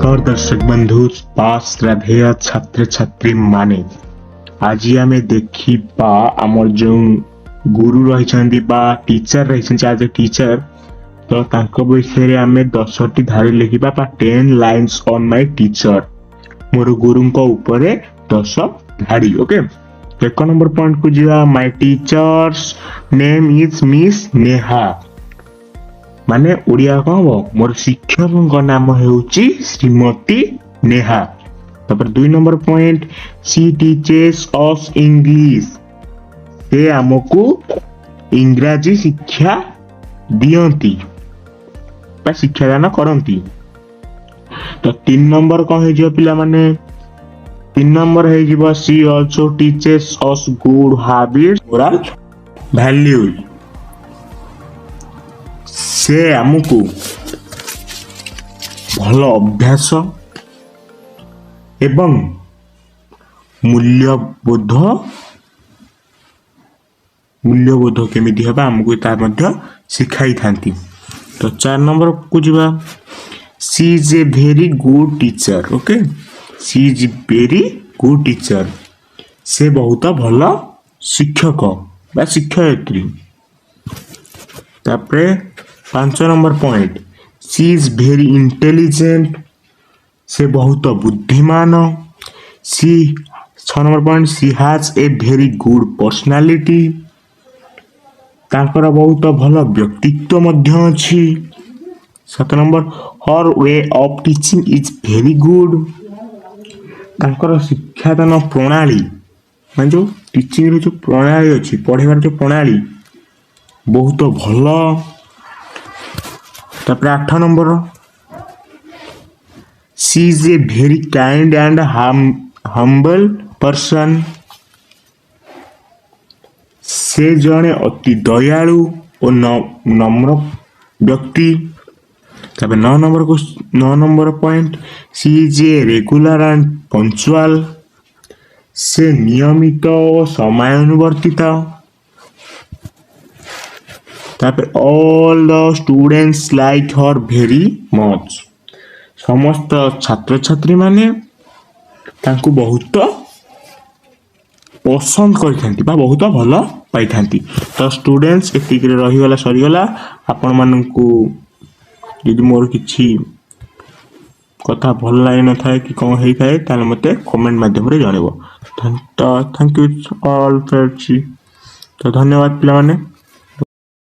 नमस्कार दर्शक बंधु पास श्रद्धेय छात्र छात्री माने आज आम देखा आमर जो गुरु रही टीचर रही आज टीचर तो तांको विषय आम 10टी धाड़ी लिखा 10 lines on my teacher more गुरु ऊपर 10 धाड़ी। ओके एक नंबर पॉइंट को जा my teachers name is miss Neha माने ओडिया कौन हम मोर शिक्षक नाम होउची श्रीमती नेहा। तापर 2 number point she teaches us English से हमको इंग्रजी शिक्षा दियंती बा शिक्षा दान करंती। तो 3 नंबर कौन है जो पिला माने 3 नंबर है Jiva she also teaches us good habits moral values से हमको भल अभ्यास एवं मूल्यबोध केमिति हेबा हमको ता मध्य सिखाई थांती। तो 4 नंबर को Jiva she is a very good teacher. Okay she is very good teacher से बहुत भल शिक्षक बा शिक्षयित्री। तापरे 5 number point she is very intelligent से बहुत बुद्धिमान। She 6 number point she has a very good personality तांकर बहुत भल व्यक्तित्व मध्य अछि। 7 number her way of teaching is very good तांकर शिक्षादान प्रणाली मान जो टीचिंग रे जो प्रणाली अछि पढ़ेबार जो प्रणाली बहुत भल। तापर 8 number she is a very kind and humble person से जने अति दयालु और नम्र व्यक्ति। तापर 9 number point she is a regular and punctual से नियमित और समयानुवर्तित। तापर all the students like her very much समस्त छात्र छात्री माने तांको बहुत पसंद करिथांती बा बहुत भल पाइथांती। तो स्टूडेंट्स एतिक रे रही गला सरी गला आपण माननकु यदि मोर किछि कथा भल लाइन न थाए कि कोन हेई थाए ताले मते कमेंट माध्यम रे जणेबो। Thank you all friends. तो धन्यवाद पिला माने।